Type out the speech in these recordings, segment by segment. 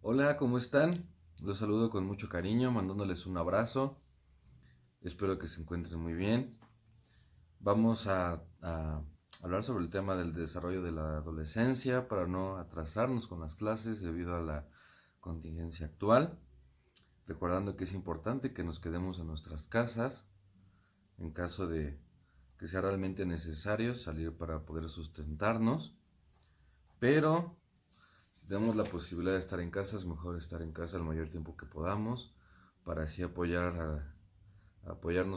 Hola, ¿cómo están? Los saludo con mucho cariño, mandándoles un abrazo. Espero que se encuentren muy bien. Vamos a hablar sobre el tema del desarrollo de la adolescencia para no atrasarnos con las clases debido a la contingencia actual. Recordando que es importante que nos quedemos en nuestras casas en caso de que sea realmente necesario salir para poder sustentarnos. Pero si tenemos la posibilidad de estar en casa, es mejor estar en casa el mayor tiempo que podamos para así apoyarnos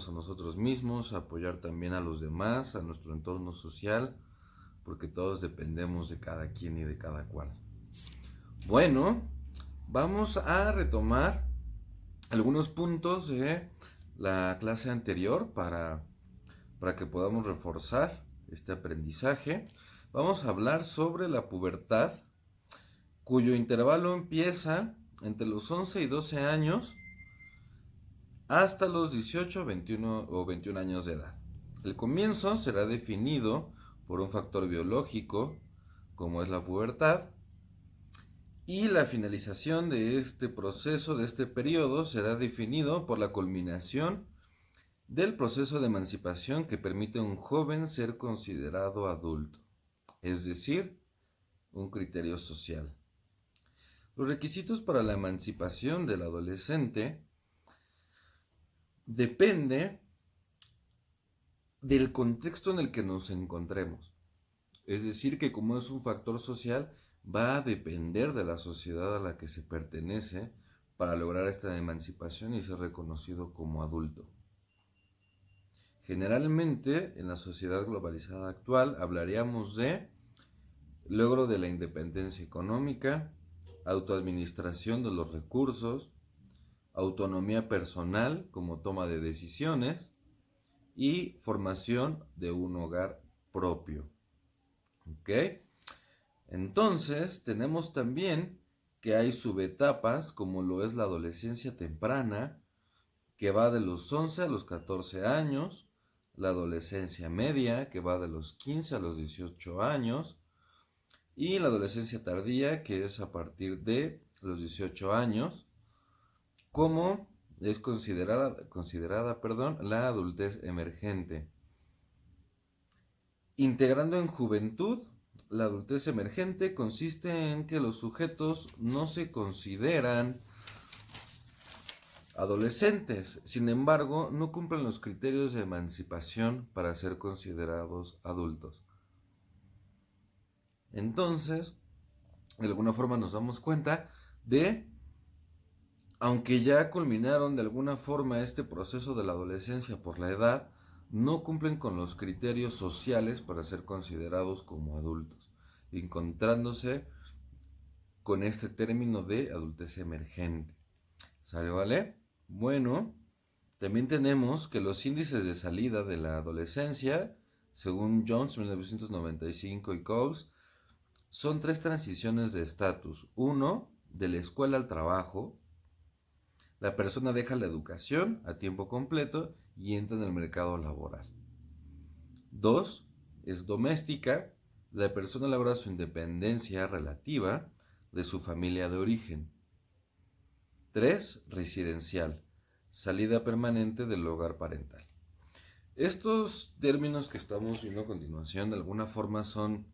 a nosotros mismos, apoyar también a los demás, a nuestro entorno social, porque todos dependemos de cada quien y de cada cual. Bueno, vamos a retomar algunos puntos de la clase anterior para que podamos reforzar este aprendizaje. Vamos a hablar sobre la pubertad, cuyo intervalo empieza entre los 11 y 12 años hasta los 18, 21 o 21 años de edad. El comienzo será definido por un factor biológico, como es la pubertad, y la finalización de este proceso, de este periodo, será definido por la culminación del proceso de emancipación que permite a un joven ser considerado adulto, es decir, un criterio social. Los requisitos para la emancipación del adolescente depende del contexto en el que nos encontremos. Es decir, que como es un factor social, va a depender de la sociedad a la que se pertenece para lograr esta emancipación y ser reconocido como adulto. Generalmente, en la sociedad globalizada actual, hablaríamos de logro de la independencia económica, autoadministración de los recursos, autonomía personal como toma de decisiones y formación de un hogar propio. ¿Ok? Entonces, tenemos también que hay subetapas, como lo es la adolescencia temprana, que va de los 11 a los 14 años, la adolescencia media, que va de los 15 a los 18 años, y la adolescencia tardía, que es a partir de los 18 años, como es considerada la adultez emergente. Integrando en juventud, la adultez emergente consiste en que los sujetos no se consideran adolescentes, sin embargo, no cumplen los criterios de emancipación para ser considerados adultos. Entonces, de alguna forma nos damos cuenta de, aunque ya culminaron de alguna forma este proceso de la adolescencia por la edad, no cumplen con los criterios sociales para ser considerados como adultos, encontrándose con este término de adultez emergente. ¿Sale, vale? Bueno, también tenemos que los índices de salida de la adolescencia, según Jones 1995 y Coles, son tres transiciones de estatus. Uno, de la escuela al trabajo. La persona deja la educación a tiempo completo y entra en el mercado laboral. Dos, es doméstica. La persona logra su independencia relativa de su familia de origen. 3. Residencial. Salida permanente del hogar parental. Estos términos que estamos viendo a continuación de alguna forma son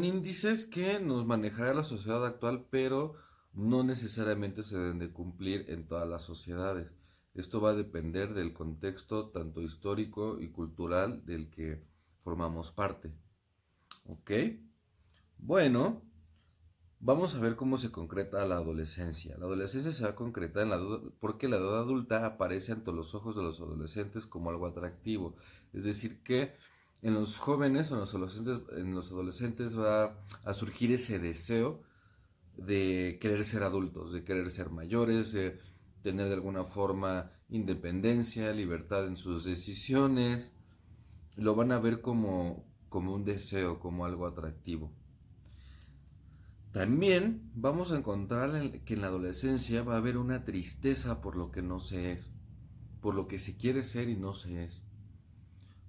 índices que nos manejará la sociedad actual, pero no necesariamente se deben de cumplir en todas las sociedades. Esto va a depender del contexto tanto histórico y cultural del que formamos parte. ¿Ok? Bueno, vamos a ver cómo se concreta la adolescencia. La adolescencia se va a concretar porque la edad adulta aparece ante los ojos de los adolescentes como algo atractivo. Es decir, que en los jóvenes o en los adolescentes va a surgir ese deseo de querer ser adultos, de querer ser mayores, de tener de alguna forma independencia, libertad en sus decisiones. Lo van a ver como un deseo, como algo atractivo. También vamos a encontrar que en la adolescencia va a haber una tristeza por lo que no se es, por lo que se quiere ser y no se es.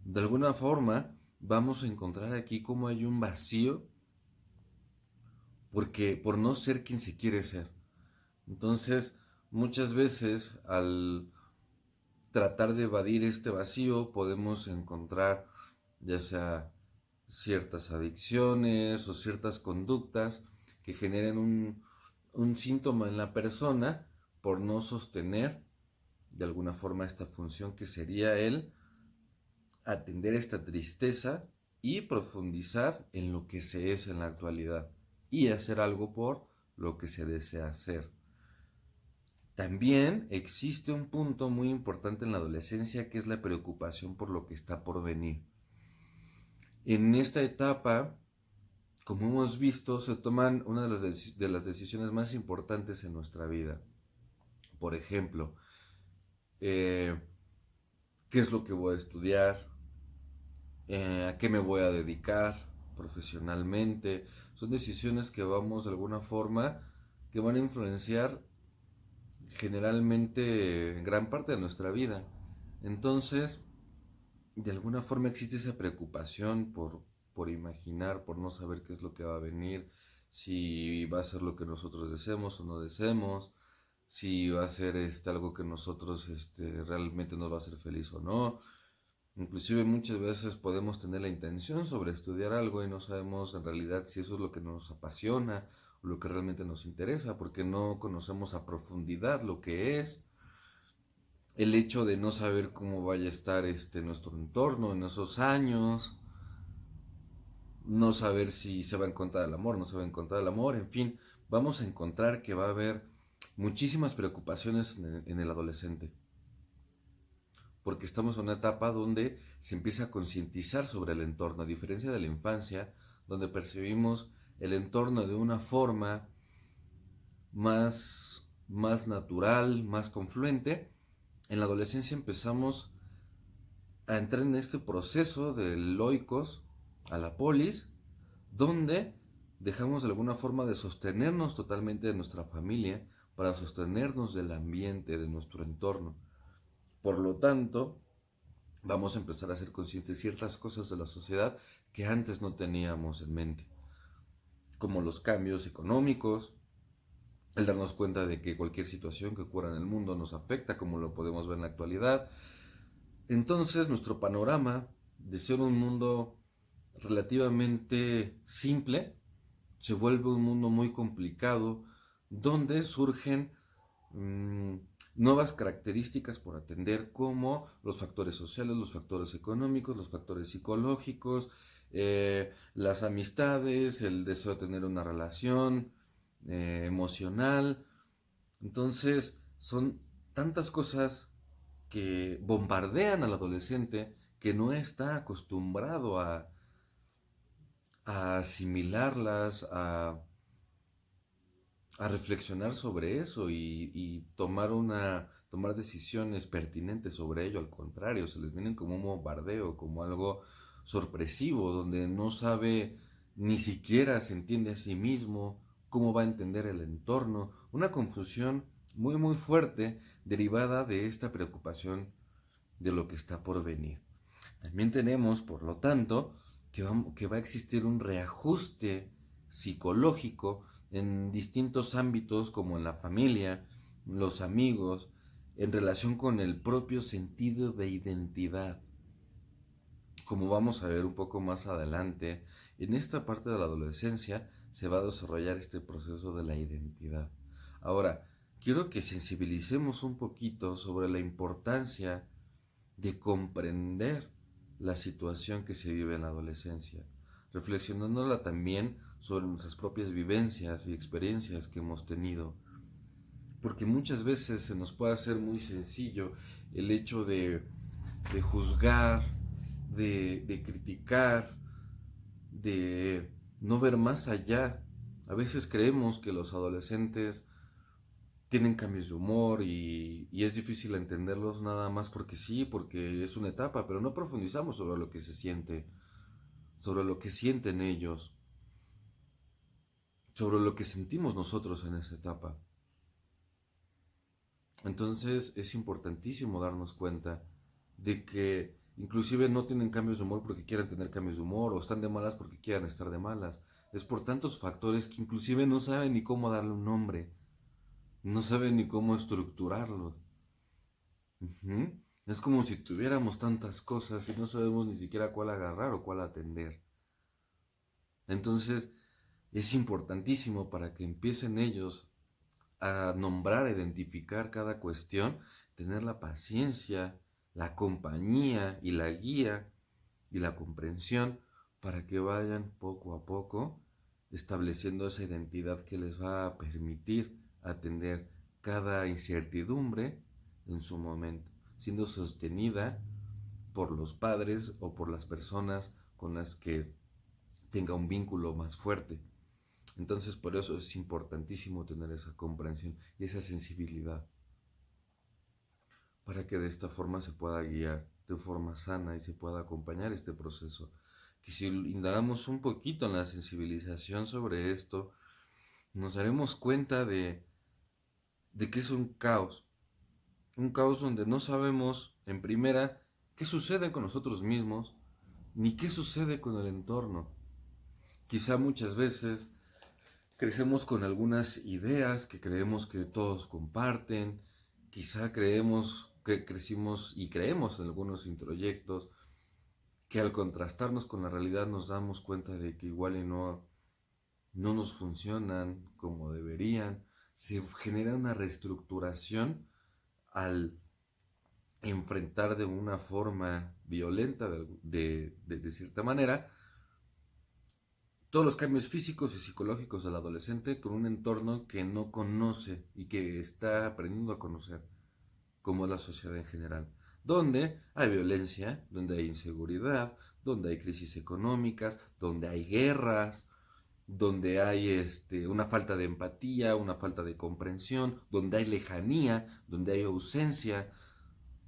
De alguna forma vamos a encontrar aquí como hay un vacío porque por no ser quien se quiere ser. Entonces, muchas veces al tratar de evadir este vacío podemos encontrar ya sea ciertas adicciones o ciertas conductas que generen un síntoma en la persona por no sostener de alguna forma esta función que sería el atender esta tristeza y profundizar en lo que se es en la actualidad y hacer algo por lo que se desea hacer. También existe un punto muy importante en la adolescencia que es la preocupación por lo que está por venir. En esta etapa, como hemos visto, se toman una de las decisiones más importantes en nuestra vida. Por ejemplo, ¿qué es lo que voy a estudiar? ¿A qué me voy a dedicar profesionalmente? Son decisiones que vamos de alguna forma, que van a influenciar generalmente gran parte de nuestra vida. Entonces, de alguna forma existe esa preocupación por imaginar, por no saber qué es lo que va a venir, si va a ser lo que nosotros deseemos o no deseemos, si va a ser algo que nosotros realmente nos va a hacer feliz o no. Inclusive muchas veces podemos tener la intención sobre estudiar algo y no sabemos en realidad si eso es lo que nos apasiona o lo que realmente nos interesa, porque no conocemos a profundidad lo que es. El hecho de no saber cómo vaya a estar nuestro entorno en esos años, no saber si se va a encontrar el amor, no se va a encontrar el amor, en fin, vamos a encontrar que va a haber muchísimas preocupaciones en el adolescente, porque estamos en una etapa donde se empieza a concientizar sobre el entorno, a diferencia de la infancia, donde percibimos el entorno de una forma más natural, más confluente. En la adolescencia empezamos a entrar en este proceso del loicos a la polis, donde dejamos de alguna forma de sostenernos totalmente de nuestra familia para sostenernos del ambiente, de nuestro entorno. Por lo tanto, vamos a empezar a ser conscientes de ciertas cosas de la sociedad que antes no teníamos en mente, como los cambios económicos, el darnos cuenta de que cualquier situación que ocurra en el mundo nos afecta, como lo podemos ver en la actualidad. Entonces, nuestro panorama de ser un mundo relativamente simple se vuelve un mundo muy complicado, donde surgen mmm, nuevas características por atender, como los factores sociales, los factores económicos, los factores psicológicos, las amistades, el deseo de tener una relación emocional. Entonces, son tantas cosas que bombardean al adolescente que no está acostumbrado a asimilarlas, a reflexionar sobre eso y tomar decisiones pertinentes sobre ello. Al contrario, se les vienen como un bombardeo, como algo sorpresivo, donde no sabe, ni siquiera se entiende a sí mismo, cómo va a entender el entorno. Una confusión muy muy fuerte derivada de esta preocupación de lo que está por venir. También tenemos, por lo tanto, que va a existir un reajuste psicológico en distintos ámbitos como en la familia, los amigos, en relación con el propio sentido de identidad. Como vamos a ver un poco más adelante, en esta parte de la adolescencia se va a desarrollar este proceso de la identidad. Ahora, quiero que sensibilicemos un poquito sobre la importancia de comprender la situación que se vive en la adolescencia, reflexionándola también sobre nuestras propias vivencias y experiencias que hemos tenido, porque muchas veces se nos puede hacer muy sencillo el hecho de juzgar, de criticar, de no ver más allá. A veces creemos que los adolescentes tienen cambios de humor y es difícil entenderlos nada más porque sí, porque es una etapa, pero no profundizamos sobre lo que se siente, sobre lo que sienten ellos, sobre lo que sentimos nosotros en esa etapa. Entonces es importantísimo darnos cuenta de que inclusive no tienen cambios de humor porque quieran tener cambios de humor o están de malas porque quieran estar de malas. es por tantos factores que inclusive no saben ni cómo darle un nombre, no saben ni cómo estructurarlo. Ujú. Es como si tuviéramos tantas cosas y no sabemos ni siquiera cuál agarrar o cuál atender. Entonces, es importantísimo para que empiecen ellos a nombrar, a identificar cada cuestión, tener la paciencia, la compañía y la guía y la comprensión para que vayan poco a poco estableciendo esa identidad que les va a permitir atender cada incertidumbre en su momento, siendo sostenida por los padres o por las personas con las que tenga un vínculo más fuerte. Entonces, por eso es importantísimo tener esa comprensión y esa sensibilidad para que de esta forma se pueda guiar de forma sana y se pueda acompañar este proceso. Que si indagamos un poquito en la sensibilización sobre esto, nos daremos cuenta de que es un caos donde no sabemos en primera qué sucede con nosotros mismos, ni qué sucede con el entorno. Quizá muchas veces crecemos con algunas ideas que creemos que todos comparten, quizá creemos que crecimos y creemos en algunos introyectos que al contrastarnos con la realidad nos damos cuenta de que igual y no nos funcionan como deberían. Se genera una reestructuración al enfrentar de una forma violenta, de cierta manera, todos los cambios físicos y psicológicos del adolescente con un entorno que no conoce y que está aprendiendo a conocer, como es la sociedad en general, donde hay violencia, donde hay inseguridad, donde hay crisis económicas, donde hay guerras, donde hay una falta de empatía, una falta de comprensión, donde hay lejanía, donde hay ausencia,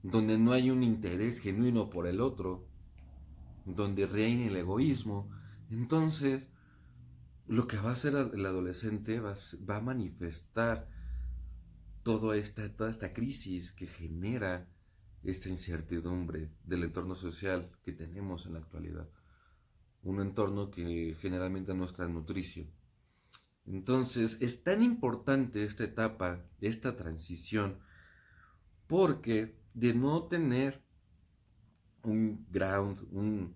donde no hay un interés genuino por el otro, donde reina el egoísmo. Entonces, lo que va a hacer el adolescente va a manifestar toda esta crisis que genera esta incertidumbre del entorno social que tenemos en la actualidad. Un entorno que generalmente no está nutricio. Entonces es tan importante esta etapa, esta transición, porque de no tener un ground,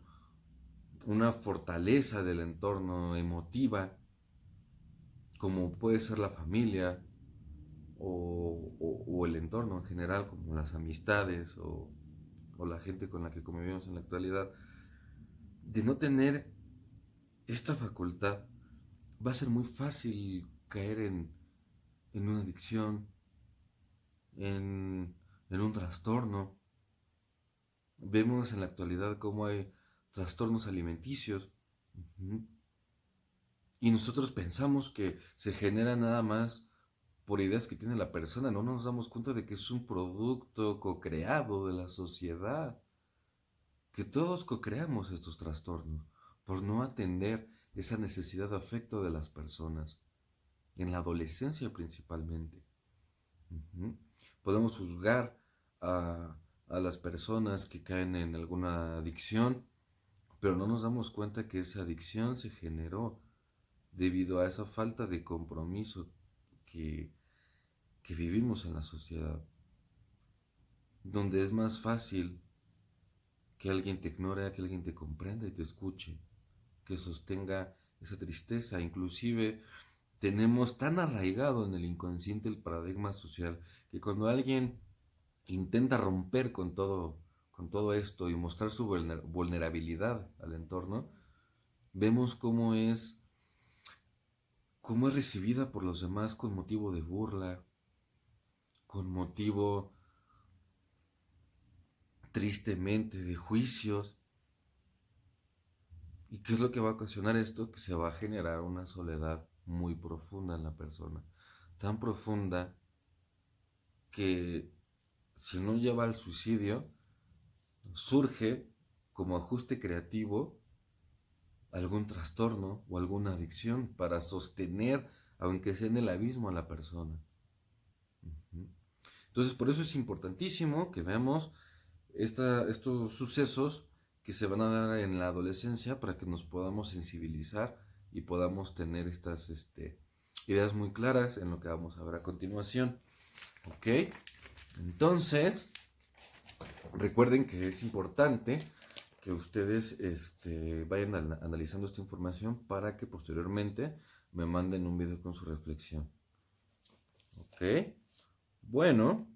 una fortaleza del entorno emotiva, como puede ser la familia o el entorno en general, como las amistades o la gente con la que convivimos en la actualidad, de no tener esta facultad, va a ser muy fácil caer en una adicción, en un trastorno. Vemos en la actualidad cómo hay trastornos alimenticios. Uh-huh. Y nosotros pensamos que se genera nada más por ideas que tiene la persona, no nos damos cuenta de que es un producto co-creado de la sociedad, que todos co-creamos estos trastornos por no atender esa necesidad de afecto de las personas, en la adolescencia principalmente. Uh-huh. Podemos juzgar a las personas que caen en alguna adicción, pero no nos damos cuenta que esa adicción se generó debido a esa falta de compromiso que, que vivimos en la sociedad, donde es más fácil que alguien te ignore, que alguien te comprenda y te escuche, que sostenga esa tristeza. Inclusive tenemos tan arraigado en el inconsciente el paradigma social que cuando alguien intenta romper con todo esto y mostrar su vulnerabilidad al entorno, vemos cómo es recibida por los demás con motivo de burla, con motivo tristemente de juicios. ¿Y qué es lo que va a ocasionar esto? Que se va a generar una soledad muy profunda en la persona. Tan profunda que si no lleva al suicidio, surge como ajuste creativo algún trastorno o alguna adicción para sostener, aunque sea en el abismo, a la persona. Uh-huh. Entonces, por eso es importantísimo que veamos estos sucesos que se van a dar en la adolescencia para que nos podamos sensibilizar y podamos tener estas ideas muy claras en lo que vamos a ver a continuación. ¿Ok? Entonces, recuerden que es importante que ustedes vayan analizando esta información para que posteriormente me manden un video con su reflexión. ¿Ok? Bueno,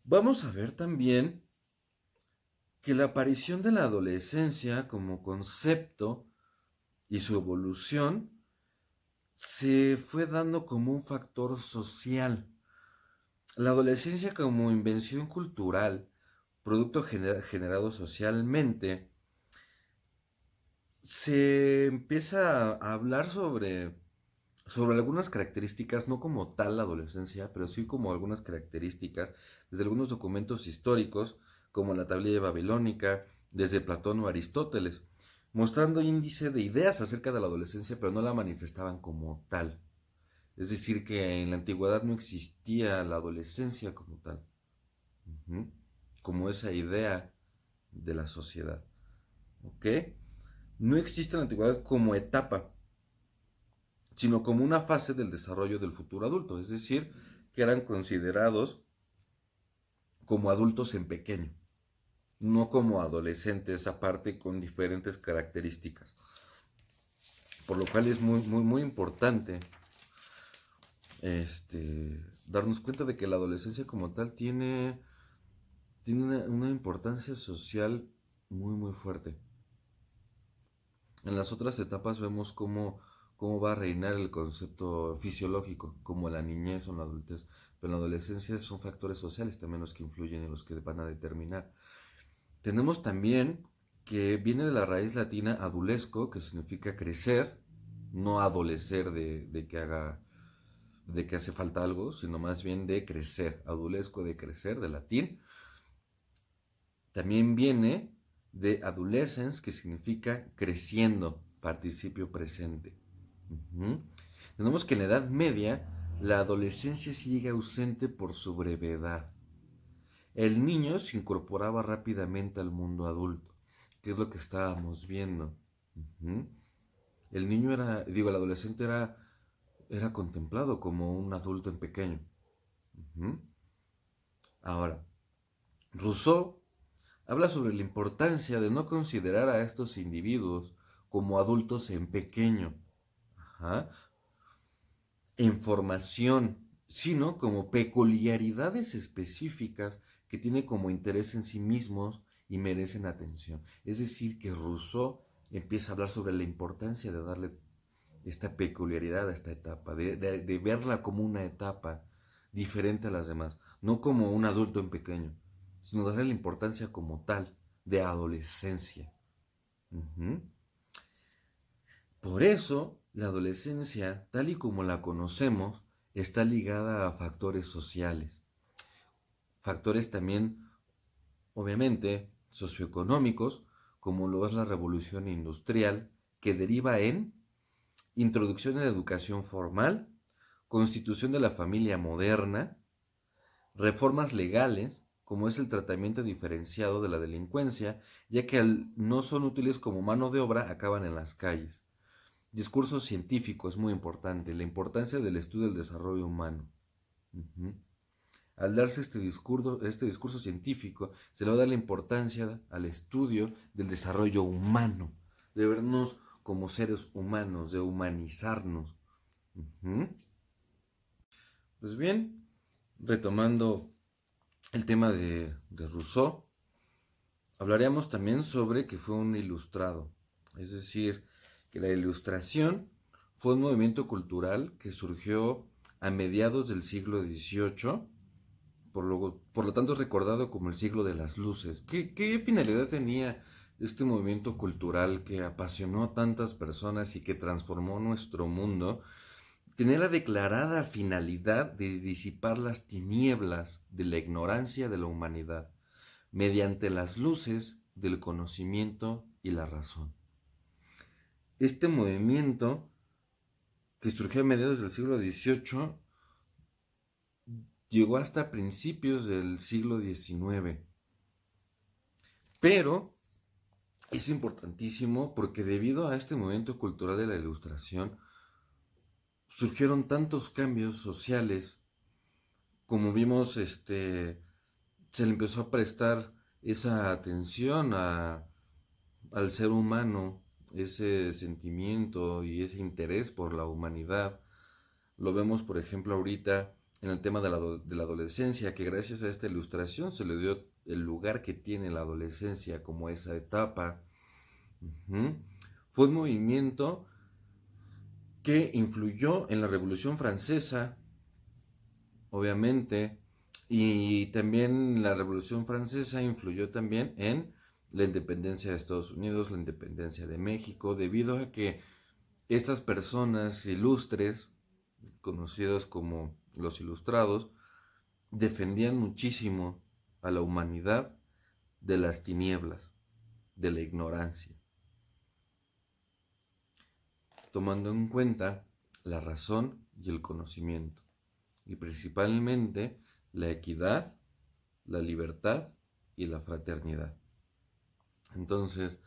vamos a ver también que la aparición de la adolescencia como concepto y su evolución se fue dando como un factor social. La adolescencia como invención cultural, producto generado socialmente, se empieza a hablar sobre algunas características, no como tal la adolescencia, pero sí como algunas características, desde algunos documentos históricos, como la tablilla babilónica, desde Platón o Aristóteles, mostrando índice de ideas acerca de la adolescencia, pero no la manifestaban como tal. Es decir, que en la antigüedad no existía la adolescencia como tal, como esa idea de la sociedad. ¿Ok? No existe la antigüedad como etapa, sino como una fase del desarrollo del futuro adulto, es decir, que eran considerados como adultos en pequeño, no como adolescentes aparte con diferentes características. Por lo cual es muy importante darnos cuenta de que la adolescencia como tal tiene una importancia social muy fuerte. En las otras etapas vemos cómo va a reinar el concepto fisiológico, como la niñez o la adultez. Pero en la adolescencia son factores sociales también los que influyen y los que van a determinar. Tenemos también que viene de la raíz latina adulesco, que significa crecer, no adolecer de que hace falta algo, sino más bien de crecer. Adulesco de crecer, de latín. También viene de adolescens, que significa creciendo, participio presente. Tenemos que en la Edad Media la adolescencia sigue ausente por su brevedad. El niño se incorporaba rápidamente al mundo adulto, que es lo que estábamos viendo. El niño el adolescente era contemplado como un adulto en pequeño. Ahora, Rousseau habla sobre la importancia de no considerar a estos individuos como adultos en pequeño, en formación, sino como peculiaridades específicas que tienen como interés en sí mismos y merecen atención. Es decir, que Rousseau empieza a hablar sobre la importancia de darle esta peculiaridad a esta etapa, de verla como una etapa diferente a las demás, no como un adulto en pequeño, sino darle la importancia como tal de adolescencia. Por eso, la adolescencia, tal y como la conocemos, está ligada a factores sociales, factores también, obviamente, socioeconómicos, como lo es la revolución industrial, que deriva en introducción a la educación formal, constitución de la familia moderna, reformas legales, como es el tratamiento diferenciado de la delincuencia, ya que al no son útiles como mano de obra, acaban en las calles. Discurso científico es muy importante, la importancia del estudio del desarrollo humano. Al darse este discurso científico, se le va a dar la importancia al estudio del desarrollo humano, de vernos como seres humanos, de humanizarnos. Pues bien, retomando el tema de Rousseau, hablaríamos también sobre que fue un ilustrado, es decir, que la ilustración fue un movimiento cultural que surgió a mediados del siglo XVIII, por lo tanto es recordado como el siglo de las luces. ¿Qué finalidad tenía este movimiento cultural que apasionó a tantas personas y que transformó nuestro mundo? Tenía la declarada finalidad de disipar las tinieblas de la ignorancia de la humanidad mediante las luces del conocimiento y la razón. Este movimiento, que surgió a mediados del siglo XVIII, llegó hasta principios del siglo XIX. Pero es importantísimo porque debido a este movimiento cultural de la Ilustración surgieron tantos cambios sociales, como vimos, se le empezó a prestar esa atención al ser humano, ese sentimiento y ese interés por la humanidad. Lo vemos, por ejemplo, ahorita en el tema de la adolescencia, que gracias a esta ilustración se le dio el lugar que tiene la adolescencia como esa etapa. Ujú. Fue un movimiento que influyó en la Revolución Francesa, obviamente, y también la Revolución Francesa influyó también en la independencia de Estados Unidos, la independencia de México, debido a que estas personas ilustres, conocidos como los ilustrados, defendían muchísimo a la humanidad de las tinieblas, de la ignorancia, tomando en cuenta la razón y el conocimiento, y principalmente la equidad, la libertad y la fraternidad. Entonces,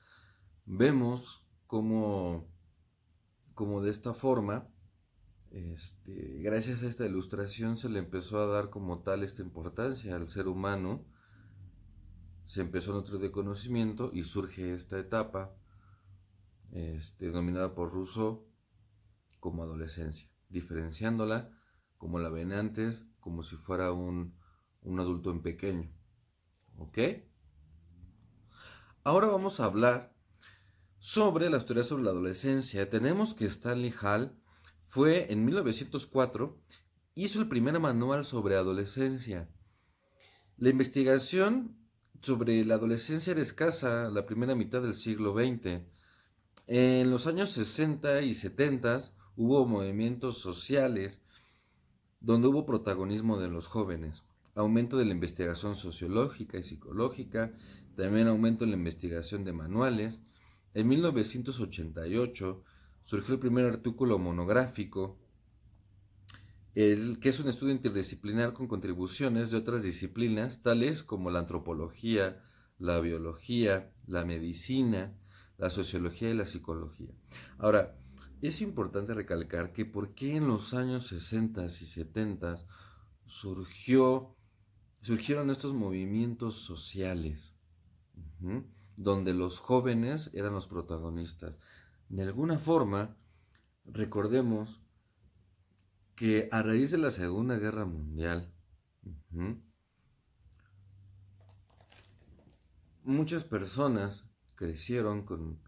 vemos cómo de esta forma, gracias a esta ilustración se le empezó a dar como tal esta importancia al ser humano, se empezó a nutrir de conocimiento y surge esta etapa, denominada por Rousseau como adolescencia, diferenciándola, como la ven antes, como si fuera un adulto en pequeño. ¿Ok? Ahora vamos a hablar sobre las teorías sobre la adolescencia. Tenemos que Stanley Hall fue en 1904, hizo el primer manual sobre adolescencia. La investigación sobre la adolescencia era escasa la primera mitad del siglo XX. En los años 60 y 70 hubo movimientos sociales donde hubo protagonismo de los jóvenes, aumento de la investigación sociológica y psicológica, también aumento en la investigación de manuales. En 1988 surgió el primer artículo monográfico, que es un estudio interdisciplinar con contribuciones de otras disciplinas, tales como la antropología, la biología, la medicina, la sociología y la psicología. Ahora, es importante recalcar que por qué en los años 60 y 70 surgieron estos movimientos sociales, donde los jóvenes eran los protagonistas. De alguna forma, recordemos que a raíz de la Segunda Guerra Mundial, muchas personas crecieron con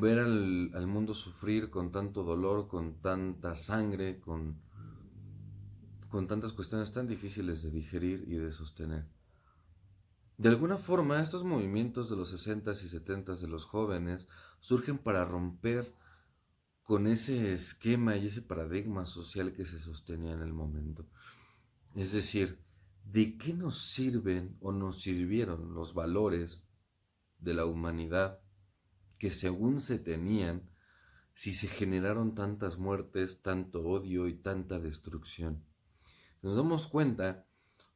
ver al mundo sufrir con tanto dolor, con tanta sangre, con tantas cuestiones tan difíciles de digerir y de sostener. De alguna forma, estos movimientos de los 60s y 70s de los jóvenes surgen para romper con ese esquema y ese paradigma social que se sostenía en el momento. Es decir, ¿de qué nos sirven o nos sirvieron los valores de la humanidad que según se tenían si se generaron tantas muertes, tanto odio y tanta destrucción? Nos damos cuenta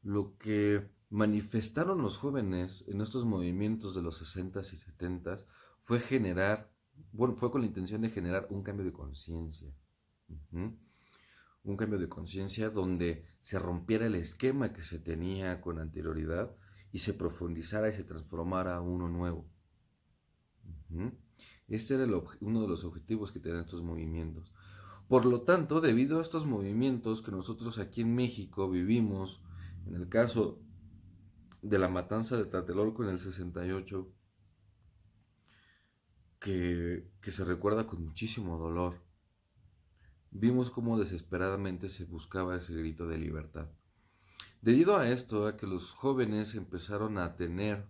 lo que manifestaron los jóvenes en estos movimientos de los 60s y 70s fue fue con la intención de generar un cambio de conciencia. Un cambio de conciencia donde se rompiera el esquema que se tenía con anterioridad y se profundizara y se transformara a uno nuevo. Este era uno de los objetivos que tenían estos movimientos. Por lo tanto, debido a estos movimientos que nosotros aquí en México vivimos, en el caso de la matanza de Tlatelolco en el 68, que se recuerda con muchísimo dolor, vimos cómo desesperadamente se buscaba ese grito de libertad. Debido a esto, a que los jóvenes empezaron a tener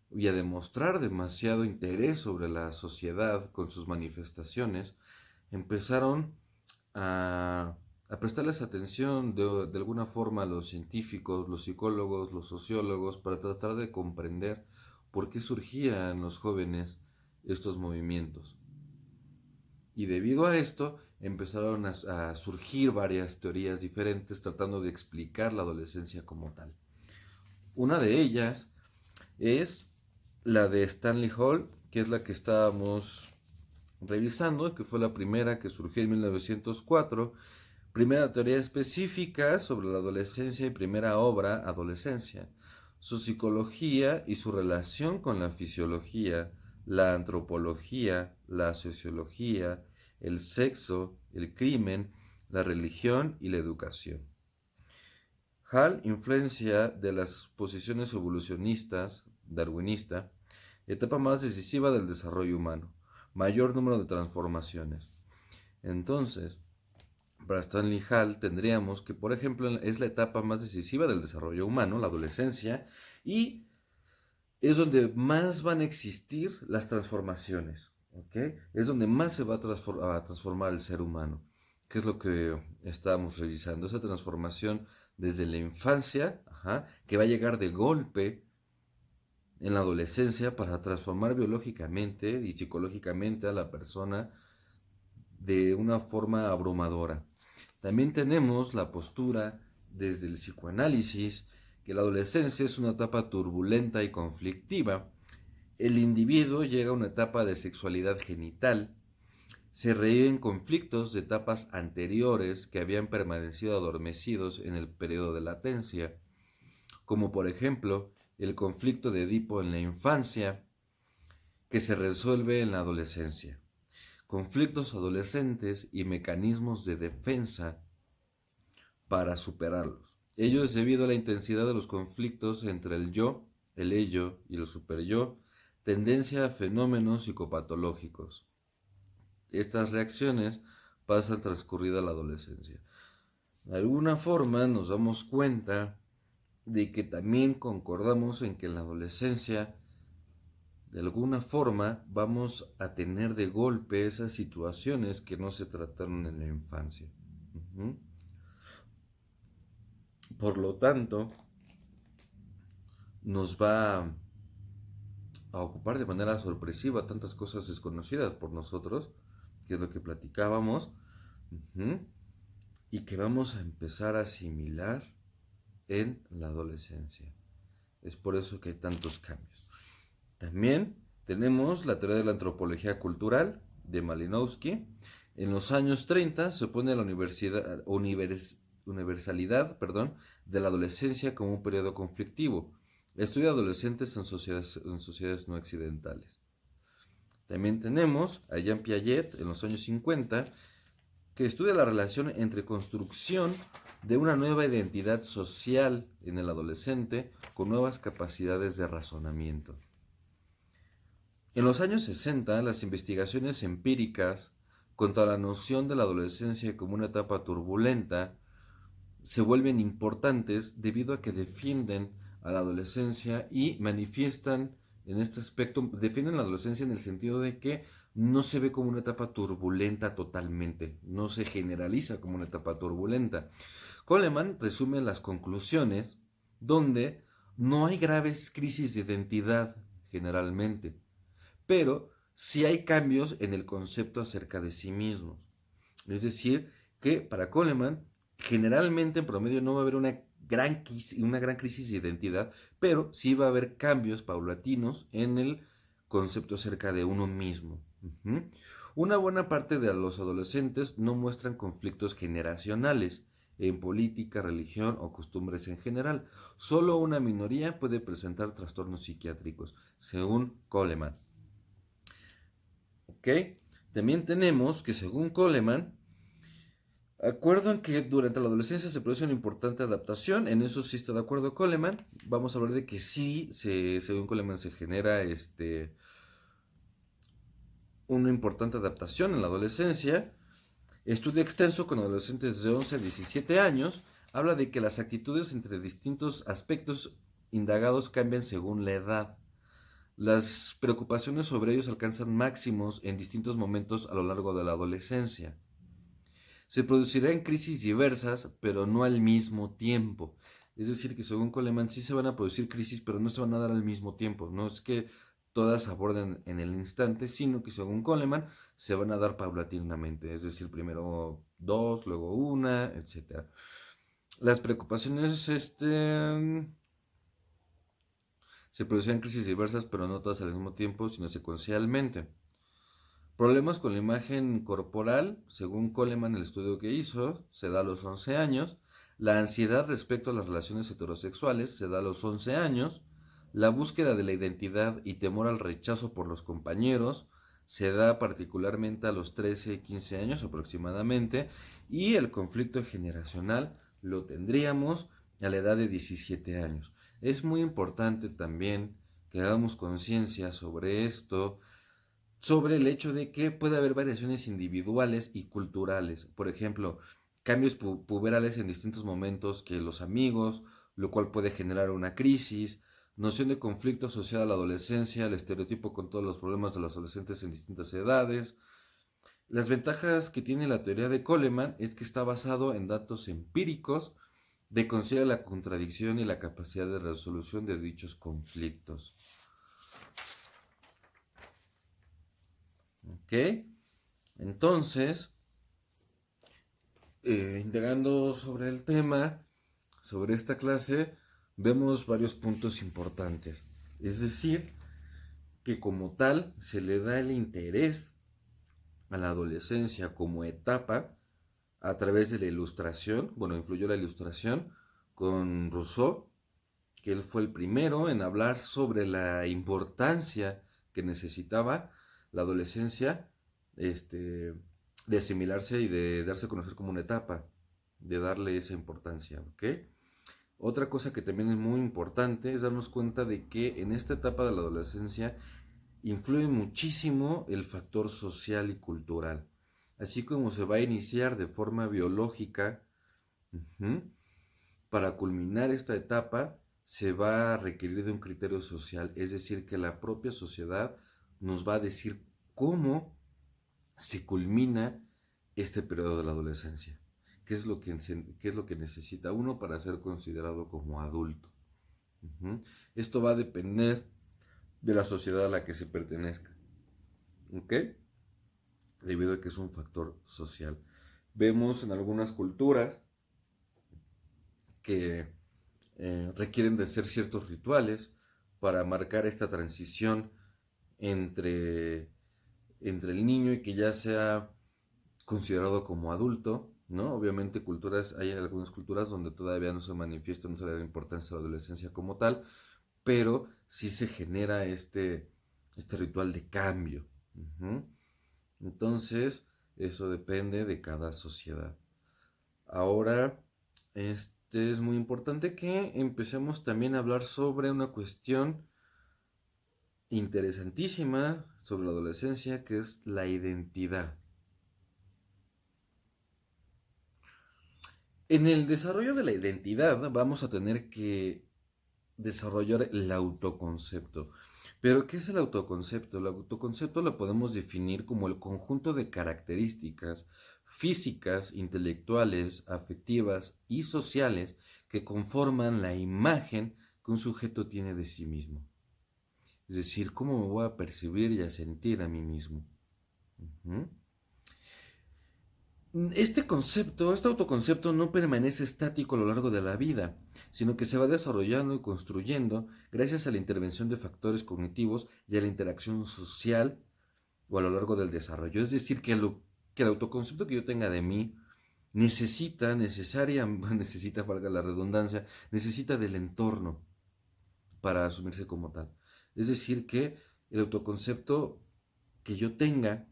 y a demostrar demasiado interés sobre la sociedad con sus manifestaciones, empezaron a prestarles atención de alguna forma a los científicos, los psicólogos, los sociólogos, para tratar de comprender por qué surgían en los jóvenes estos movimientos. Y debido a esto empezaron a surgir varias teorías diferentes tratando de explicar la adolescencia como tal. Una de ellas es la de Stanley Hall, que es la que estábamos revisando, que fue la primera que surgió en 1904, primera teoría específica sobre la adolescencia y primera obra, Adolescencia, su psicología y su relación con la fisiología, la antropología, la sociología, el sexo, el crimen, la religión y la educación. Hall influencia de las posiciones evolucionistas, darwinista, etapa más decisiva del desarrollo humano, mayor número de transformaciones. Entonces, para Stanley Hall tendríamos que, por ejemplo, es la etapa más decisiva del desarrollo humano, la adolescencia, y es donde más van a existir las transformaciones, ¿ok? Es donde más se va a transformar el ser humano, que es lo que estábamos revisando, esa transformación desde la infancia, que va a llegar de golpe en la adolescencia para transformar biológicamente y psicológicamente a la persona de una forma abrumadora. También tenemos la postura desde el psicoanálisis, que la adolescencia es una etapa turbulenta y conflictiva. El individuo llega a una etapa de sexualidad genital, se reviven conflictos de etapas anteriores que habían permanecido adormecidos en el periodo de latencia, como por ejemplo el conflicto de Edipo en la infancia, que se resuelve en la adolescencia. Conflictos adolescentes y mecanismos de defensa para superarlos. Ello es debido a la intensidad de los conflictos entre el yo, el ello y el superyo, tendencia a fenómenos psicopatológicos. Estas reacciones pasan transcurrida la adolescencia. De alguna forma nos damos cuenta de que también concordamos en que en la adolescencia, de alguna forma, vamos a tener de golpe esas situaciones que no se trataron en la infancia. Por lo tanto, nos va a ocupar de manera sorpresiva tantas cosas desconocidas por nosotros, que es lo que platicábamos, y que vamos a empezar a asimilar en la adolescencia. Es por eso que hay tantos cambios. También tenemos la teoría de la antropología cultural de Malinowski. En los años 30 se opone a la universalidad de la adolescencia como un periodo conflictivo. Estudia adolescentes en sociedades no occidentales. También tenemos a Jean Piaget en los años 50, que estudia la relación entre construcción de una nueva identidad social en el adolescente con nuevas capacidades de razonamiento. En los años 60, las investigaciones empíricas contra la noción de la adolescencia como una etapa turbulenta se vuelven importantes debido a que defienden a la adolescencia y manifiestan en este aspecto, defienden la adolescencia en el sentido de que no se ve como una etapa turbulenta totalmente, no se generaliza como una etapa turbulenta. Coleman resume las conclusiones donde no hay graves crisis de identidad generalmente, pero sí hay cambios en el concepto acerca de sí mismos. Es decir, que para Coleman, generalmente en promedio no va a haber una gran crisis de identidad, pero sí va a haber cambios paulatinos en el concepto acerca de uno mismo. Una buena parte de los adolescentes no muestran conflictos generacionales en política, religión o costumbres en general. Solo una minoría puede presentar trastornos psiquiátricos, según Coleman. ¿Ok? También tenemos que, según Coleman, acuerdo en que durante la adolescencia se produce una importante adaptación. En eso sí está de acuerdo Coleman. Vamos a hablar de que sí, según Coleman, se genera una importante adaptación en la adolescencia. Estudio extenso con adolescentes de 11 a 17 años. Habla de que las actitudes entre distintos aspectos indagados cambian según la edad. Las preocupaciones sobre ellos alcanzan máximos en distintos momentos a lo largo de la adolescencia. Se producirán crisis diversas, pero no al mismo tiempo. Es decir, que según Coleman sí se van a producir crisis, pero no se van a dar al mismo tiempo. No es que todas aborden en el instante, sino que según Coleman se van a dar paulatinamente. Es decir, primero dos, luego una, etc. Las preocupaciones Se producían crisis diversas, pero no todas al mismo tiempo, sino secuencialmente. Problemas con la imagen corporal, según Coleman, el estudio que hizo, se da a los 11 años. La ansiedad respecto a las relaciones heterosexuales se da a los 11 años. La búsqueda de la identidad y temor al rechazo por los compañeros se da particularmente a los 13 y 15 años aproximadamente. Y el conflicto generacional lo tendríamos a la edad de 17 años. Es muy importante también que hagamos conciencia sobre esto, sobre el hecho de que puede haber variaciones individuales y culturales. Por ejemplo, cambios puberales en distintos momentos que los amigos, lo cual puede generar una crisis, noción de conflicto asociada a la adolescencia, el estereotipo con todos los problemas de los adolescentes en distintas edades. Las ventajas que tiene la teoría de Coleman es que está basado en datos empíricos de considerar la contradicción y la capacidad de resolución de dichos conflictos. ¿Ok? Entonces, indagando sobre el tema, sobre esta clase, vemos varios puntos importantes. Es decir, que como tal se le da el interés a la adolescencia como etapa a través de la ilustración. Bueno, influyó la ilustración con Rousseau, que él fue el primero en hablar sobre la importancia que necesitaba la adolescencia, de asimilarse y de darse a conocer como una etapa, de darle esa importancia, ¿ok? Otra cosa que también es muy importante es darnos cuenta de que en esta etapa de la adolescencia influye muchísimo el factor social y cultural, así como se va a iniciar de forma biológica. Para culminar esta etapa se va a requerir de un criterio social, es decir, que la propia sociedad nos va a decir cómo se culmina este periodo de la adolescencia. Qué es lo que necesita uno para ser considerado como adulto? Esto va a depender de la sociedad a la que se pertenezca. ¿Ok? Debido a que es un factor social. Vemos en algunas culturas que requieren de hacer ciertos rituales para marcar esta transición entre, entre el niño y que ya sea considerado como adulto, ¿no? Obviamente hay algunas culturas donde todavía no se manifiesta, no se le da importancia a la adolescencia como tal, pero sí se genera este ritual de cambio. Entonces, eso depende de cada sociedad. Ahora, es muy importante que empecemos también a hablar sobre una cuestión interesantísima sobre la adolescencia, que es la identidad. En el desarrollo de la identidad vamos a tener que desarrollar el autoconcepto. Pero, ¿qué es el autoconcepto? El autoconcepto lo podemos definir como el conjunto de características físicas, intelectuales, afectivas y sociales que conforman la imagen que un sujeto tiene de sí mismo. Es decir, cómo me voy a percibir y a sentir a mí mismo. Este autoconcepto no permanece estático a lo largo de la vida, sino que se va desarrollando y construyendo gracias a la intervención de factores cognitivos y a la interacción social o a lo largo del desarrollo. Es decir, que el autoconcepto que yo tenga de mí necesita, valga la redundancia, necesita del entorno para asumirse como tal. Es decir, que el autoconcepto que yo tenga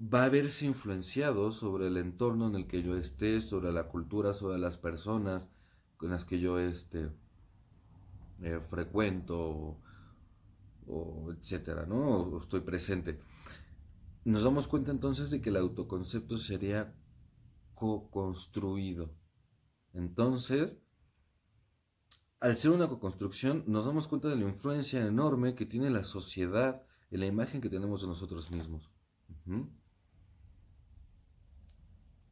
va a verse influenciado sobre el entorno en el que yo esté, sobre la cultura, sobre las personas con las que yo frecuento o etcétera, ¿no? O estoy presente. Nos damos cuenta entonces de que el autoconcepto sería co-construido. Entonces, al ser una co-construcción, nos damos cuenta de la influencia enorme que tiene la sociedad en la imagen que tenemos de nosotros mismos.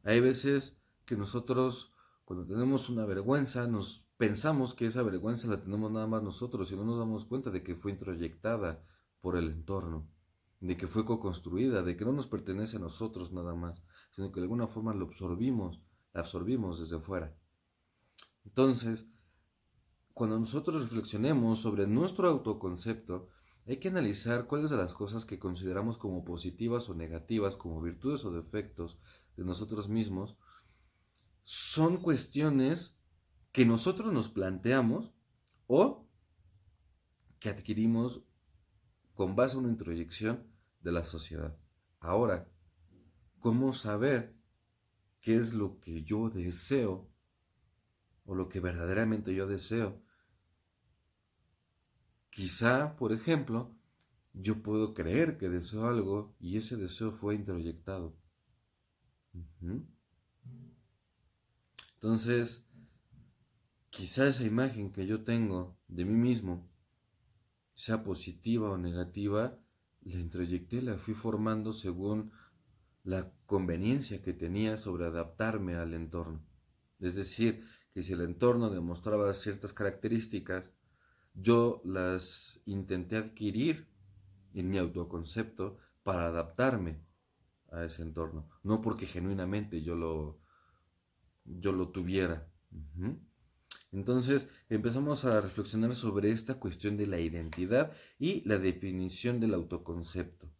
Hay veces que nosotros, cuando tenemos una vergüenza, nos pensamos que esa vergüenza la tenemos nada más nosotros y no nos damos cuenta de que fue introyectada por el entorno, de que fue co-construida, de que no nos pertenece a nosotros nada más, sino que de alguna forma la absorbimos desde fuera. Entonces, cuando nosotros reflexionemos sobre nuestro autoconcepto, hay que analizar cuáles de las cosas que consideramos como positivas o negativas, como virtudes o defectos de nosotros mismos, son cuestiones que nosotros nos planteamos o que adquirimos con base en una introyección de la sociedad. Ahora, ¿cómo saber qué es lo que yo deseo o lo que verdaderamente yo deseo? Quizá, por ejemplo, yo puedo creer que deseo algo y ese deseo fue introyectado. Uh-huh. Entonces, quizá esa imagen que yo tengo de mí mismo, sea positiva o negativa, la introyecté, la fui formando según la conveniencia que tenía sobre adaptarme al entorno. Es decir, que si el entorno demostraba ciertas características, yo las intenté adquirir en mi autoconcepto para adaptarme a ese entorno, no porque genuinamente yo lo tuviera. Uh-huh. Entonces empezamos a reflexionar sobre esta cuestión de la identidad y la definición del autoconcepto.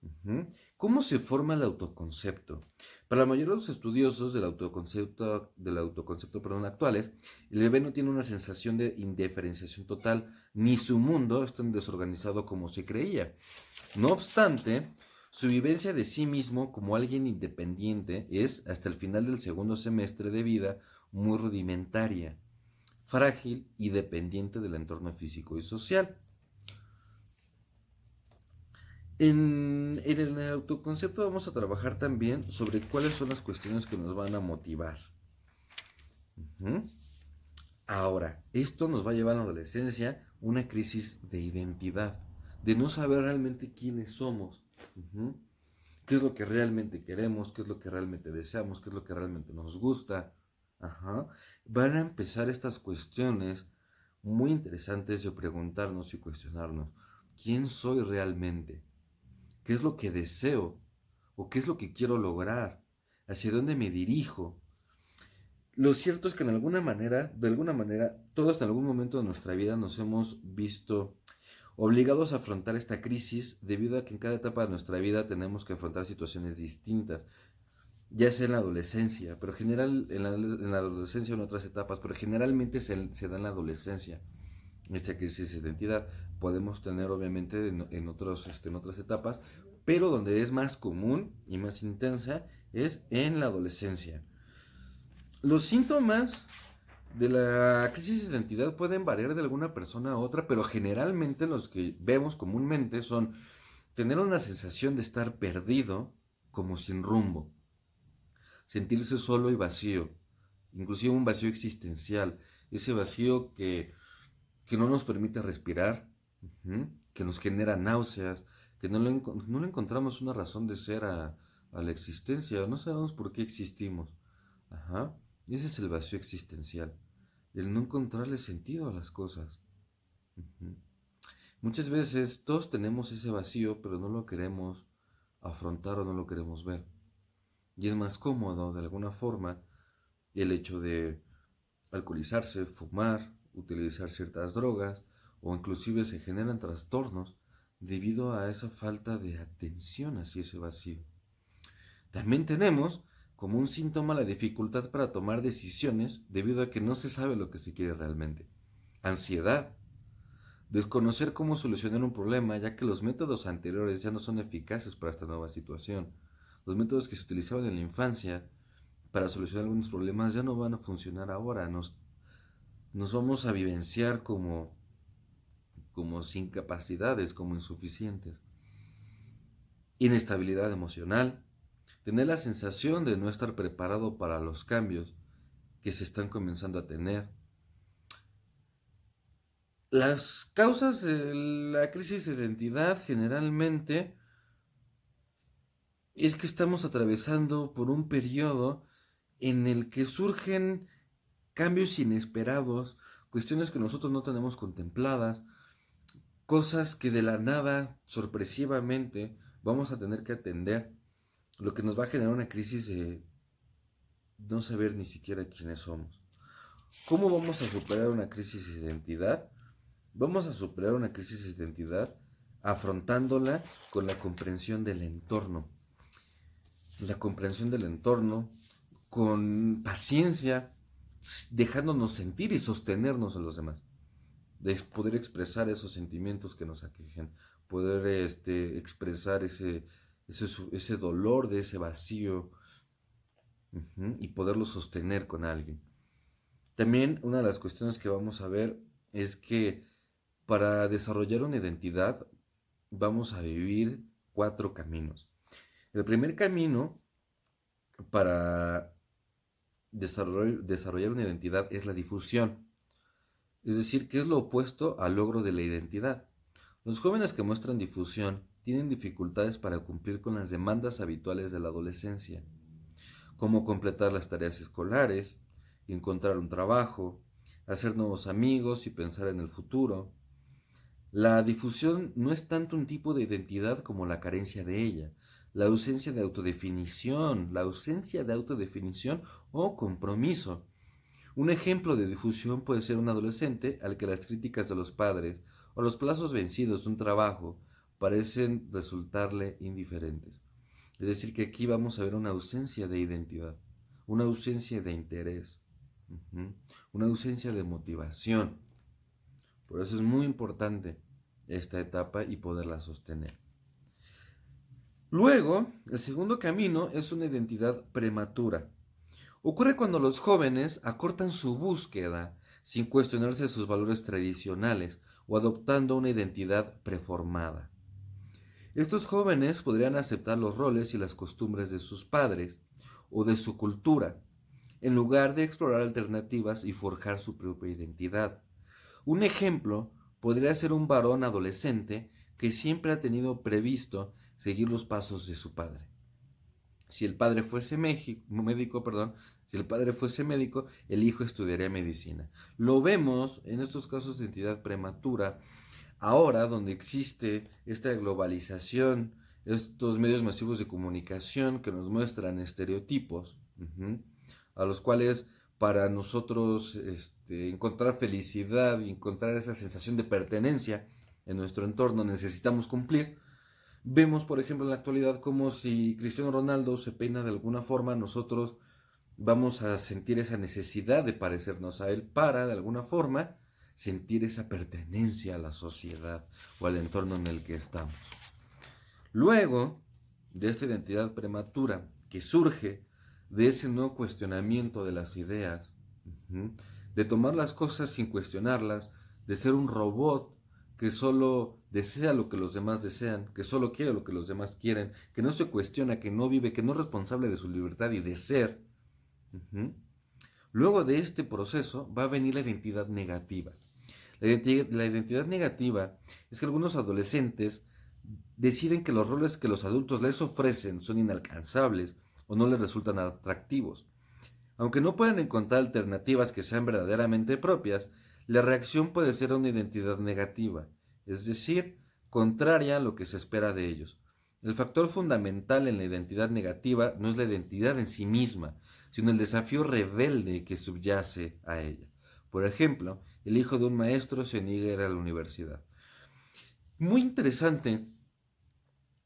Uh-huh. ¿Cómo se forma el autoconcepto? Para la mayoría de los estudiosos del autoconcepto actuales, el bebé no tiene una sensación de indiferenciación total, ni su mundo es tan desorganizado como se creía. No obstante, su vivencia de sí mismo como alguien independiente es, hasta el final del segundo semestre de vida, muy rudimentaria, frágil y dependiente del entorno físico y social. En el autoconcepto vamos a trabajar también sobre cuáles son las cuestiones que nos van a motivar. Uh-huh. Ahora, esto nos va a llevar a la adolescencia una crisis de identidad, de no saber realmente quiénes somos, uh-huh, qué es lo que realmente queremos, qué es lo que realmente deseamos, qué es lo que realmente nos gusta. Ajá. Van a empezar estas cuestiones muy interesantes de preguntarnos y cuestionarnos, ¿quién soy realmente? ¿Qué es lo que deseo? ¿O qué es lo que quiero lograr? ¿Hacia dónde me dirijo? Lo cierto es que de alguna manera, todos en algún momento de nuestra vida nos hemos visto obligados a afrontar esta crisis debido a que en cada etapa de nuestra vida tenemos que afrontar situaciones distintas, ya sea en la adolescencia, pero en la adolescencia o en otras etapas, pero generalmente se da en la adolescencia esta crisis de identidad. Podemos tener obviamente en otras etapas, pero donde es más común y más intensa es en la adolescencia. Los síntomas de la crisis de identidad pueden variar de alguna persona a otra, pero generalmente los que vemos comúnmente son tener una sensación de estar perdido, como sin rumbo, sentirse solo y vacío, inclusive un vacío existencial, ese vacío que no nos permite respirar, uh-huh, que nos genera náuseas, que no le encontramos una razón de ser a la existencia, no sabemos por qué existimos. Ajá. Y ese es el vacío existencial, el no encontrarle sentido a las cosas. Uh-huh. Muchas veces todos tenemos ese vacío, pero no lo queremos afrontar o no lo queremos ver. Y es más cómodo, de alguna forma, el hecho de alcoholizarse, fumar, utilizar ciertas drogas o inclusive se generan trastornos debido a esa falta de atención hacia ese vacío. También tenemos como un síntoma la dificultad para tomar decisiones debido a que no se sabe lo que se quiere realmente. Ansiedad. Desconocer cómo solucionar un problema ya que los métodos anteriores ya no son eficaces para esta nueva situación. Los métodos que se utilizaban en la infancia para solucionar algunos problemas ya no van a funcionar ahora. Nos vamos a vivenciar como sin capacidades, como insuficientes. Inestabilidad emocional. Tener la sensación de no estar preparado para los cambios que se están comenzando a tener. Las causas de la crisis de identidad generalmente es que estamos atravesando por un periodo en el que surgen cambios inesperados, cuestiones que nosotros no tenemos contempladas, cosas que de la nada, sorpresivamente, vamos a tener que atender, lo que nos va a generar una crisis de no saber ni siquiera quiénes somos. ¿Cómo vamos a superar una crisis de identidad? Vamos a superar una crisis de identidad afrontándola con la comprensión del entorno. La comprensión del entorno, con paciencia, dejándonos sentir y sostenernos a los demás. De poder expresar esos sentimientos que nos aquejen, poder expresar ese dolor de ese vacío, y poderlo sostener con alguien. También una de las cuestiones que vamos a ver es que para desarrollar una identidad vamos a vivir 4 caminos. El primer camino para desarrollar una identidad es la difusión, es decir, que es lo opuesto al logro de la identidad. Los jóvenes que muestran difusión tienen dificultades para cumplir con las demandas habituales de la adolescencia, como completar las tareas escolares, encontrar un trabajo, hacer nuevos amigos y pensar en el futuro. La difusión no es tanto un tipo de identidad como la carencia de ella, la ausencia de autodefinición o compromiso. Un ejemplo de difusión puede ser un adolescente al que las críticas de los padres o los plazos vencidos de un trabajo parecen resultarle indiferentes. Es decir, que aquí vamos a ver una ausencia de identidad, una ausencia de interés, una ausencia de motivación. Por eso es muy importante esta etapa y poderla sostener. Luego, el segundo camino es una identidad prematura. Ocurre cuando los jóvenes acortan su búsqueda sin cuestionarse sus valores tradicionales o adoptando una identidad preformada. Estos jóvenes podrían aceptar los roles y las costumbres de sus padres o de su cultura, en lugar de explorar alternativas y forjar su propia identidad. Un ejemplo podría ser un varón adolescente que siempre ha tenido previsto seguir los pasos de su padre. Si el padre fuese médico, el hijo estudiaría medicina. Lo vemos en estos casos de identidad prematura, ahora donde existe esta globalización, estos medios masivos de comunicación que nos muestran estereotipos, a los cuales para nosotros encontrar felicidad y encontrar esa sensación de pertenencia en nuestro entorno necesitamos cumplir. Vemos, por ejemplo, en la actualidad como si Cristiano Ronaldo se peina de alguna forma, nosotros vamos a sentir esa necesidad de parecernos a él para, de alguna forma, sentir esa pertenencia a la sociedad o al entorno en el que estamos. Luego de esta identidad prematura que surge de ese nuevo cuestionamiento de las ideas, de tomar las cosas sin cuestionarlas, de ser un robot que solo desea lo que los demás desean, que solo quiere lo que los demás quieren, que no se cuestiona, que no vive, que no es responsable de su libertad y de ser. Luego de este proceso va a venir la identidad negativa. La identidad negativa es que algunos adolescentes deciden que los roles que los adultos les ofrecen son inalcanzables o no les resultan atractivos. Aunque no puedan encontrar alternativas que sean verdaderamente propias, la reacción puede ser una identidad negativa, es decir, contraria a lo que se espera de ellos. El factor fundamental en la identidad negativa no es la identidad en sí misma, sino el desafío rebelde que subyace a ella. Por ejemplo, el hijo de un maestro se niega a ir a la universidad. Muy interesante,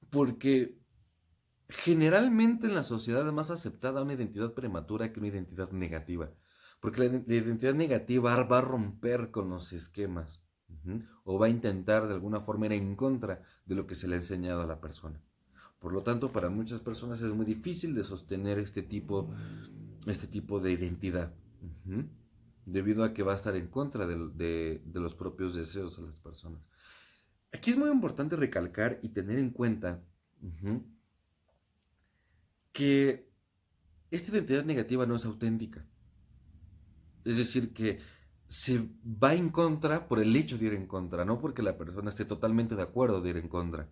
porque generalmente en la sociedad es más aceptada una identidad prematura que una identidad negativa. Porque la identidad negativa va a romper con los esquemas, o va a intentar de alguna forma ir en contra de lo que se le ha enseñado a la persona. Por lo tanto, para muchas personas es muy difícil de sostener este tipo de identidad, debido a que va a estar en contra de los propios deseos de las personas. Aquí es muy importante recalcar y tener en cuenta que esta identidad negativa no es auténtica. Es decir, que se va en contra por el hecho de ir en contra, no porque la persona esté totalmente de acuerdo de ir en contra.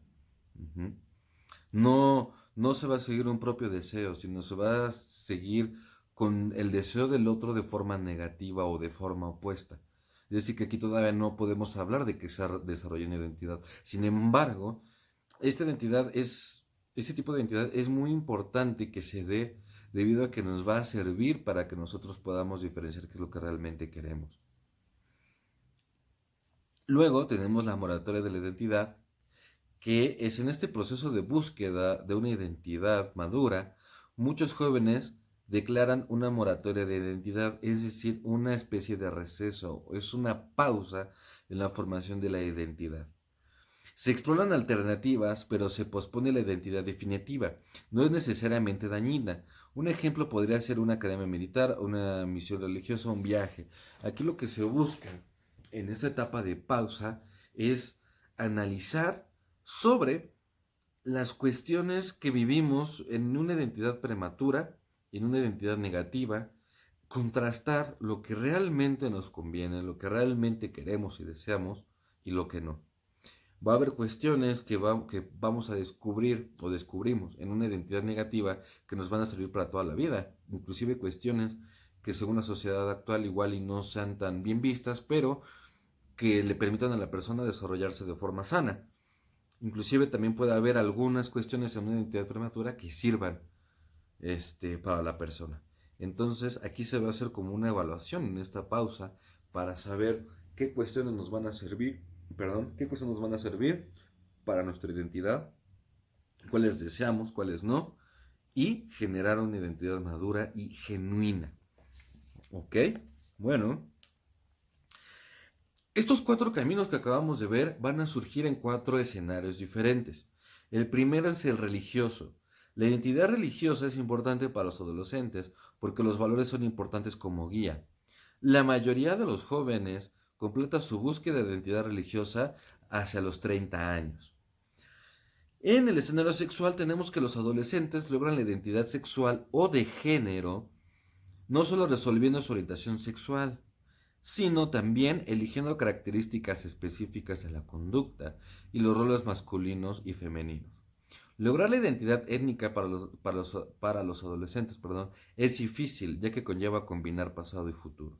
No se va a seguir un propio deseo, sino se va a seguir con el deseo del otro de forma negativa o de forma opuesta. Es decir, que aquí todavía no podemos hablar de que se desarrolle una identidad. Sin embargo, este tipo de identidad es muy importante que se dé debido a que nos va a servir para que nosotros podamos diferenciar qué es lo que realmente queremos. Luego tenemos la moratoria de la identidad, que es en este proceso de búsqueda de una identidad madura, muchos jóvenes declaran una moratoria de identidad, es decir, una especie de receso, es una pausa en la formación de la identidad. Se exploran alternativas, pero se pospone la identidad definitiva. No es necesariamente dañina. Un ejemplo podría ser una academia militar, una misión religiosa, un viaje. Aquí lo que se busca en esta etapa de pausa es analizar sobre las cuestiones que vivimos en una identidad prematura, en una identidad negativa, contrastar lo que realmente nos conviene, lo que realmente queremos y deseamos y lo que no. Va a haber cuestiones que vamos a descubrir o descubrimos en una identidad negativa que nos van a servir para toda la vida, inclusive cuestiones que según la sociedad actual igual y no sean tan bien vistas, pero que le permitan a la persona desarrollarse de forma sana. Inclusive también puede haber algunas cuestiones en una identidad prematura que sirvan para la persona. Entonces aquí se va a hacer como una evaluación en esta pausa para saber qué cuestiones nos van a servir, qué cuestiones nos van a servir para nuestra identidad, cuáles deseamos, cuáles no, y generar una identidad madura y genuina. ¿Ok? Bueno, estos 4 caminos que acabamos de ver van a surgir en 4 escenarios diferentes. El primero es el religioso. La identidad religiosa es importante para los adolescentes porque los valores son importantes como guía. La mayoría de los jóvenes completa su búsqueda de identidad religiosa hacia los 30 años. En el escenario sexual tenemos que los adolescentes logran la identidad sexual o de género no solo resolviendo su orientación sexual, sino también eligiendo características específicas de la conducta y los roles masculinos y femeninos. Lograr la identidad étnica para los adolescentes, es difícil, ya que conlleva combinar pasado y futuro.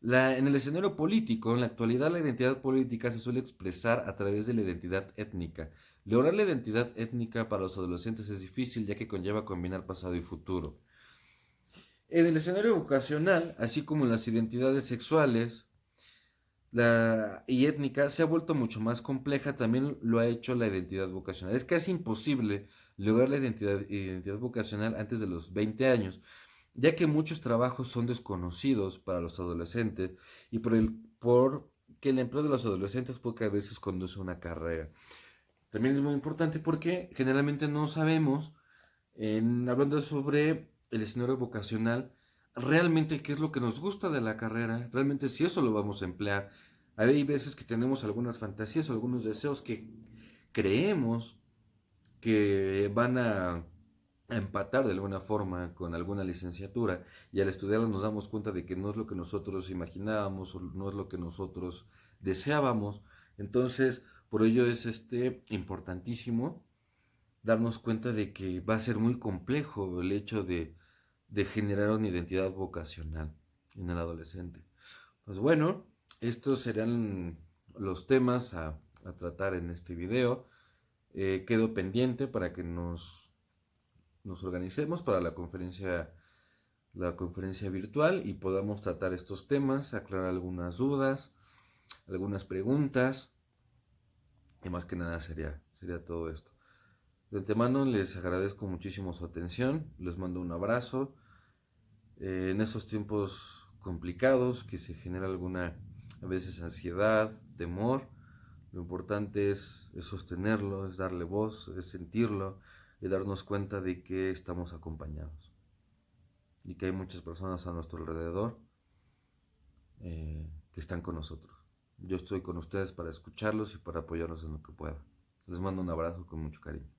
En el escenario político, en la actualidad la identidad política se suele expresar a través de la identidad étnica. Lograr la identidad étnica para los adolescentes es difícil, ya que conlleva combinar pasado y futuro. En el escenario vocacional, así como en las identidades sexuales y étnica, se ha vuelto mucho más compleja, también lo ha hecho la identidad vocacional. Es casi imposible lograr la identidad vocacional antes de los 20 años, ya que muchos trabajos son desconocidos para los adolescentes y por que el empleo de los adolescentes pocas veces conduce a una carrera. También es muy importante porque generalmente no sabemos, hablando sobre el escenario vocacional, realmente qué es lo que nos gusta de la carrera, realmente si eso lo vamos a emplear. Hay veces que tenemos algunas fantasías o algunos deseos que creemos que van a empatar de alguna forma con alguna licenciatura y al estudiarla nos damos cuenta de que no es lo que nosotros imaginábamos o no es lo que nosotros deseábamos. Entonces, por ello es importantísimo darnos cuenta de que va a ser muy complejo el hecho de generar una identidad vocacional en el adolescente. Pues bueno, estos serán los temas a tratar en este video. Quedo pendiente para que nos organicemos para la conferencia virtual y podamos tratar estos temas, aclarar algunas dudas, algunas preguntas, y más que nada sería todo esto. De antemano les agradezco muchísimo su atención, les mando un abrazo. En estos tiempos complicados que se genera a veces ansiedad, temor, lo importante es sostenerlo, es darle voz, es sentirlo y darnos cuenta de que estamos acompañados y que hay muchas personas a nuestro alrededor que están con nosotros. Yo estoy con ustedes para escucharlos y para apoyarlos en lo que pueda. Les mando un abrazo con mucho cariño.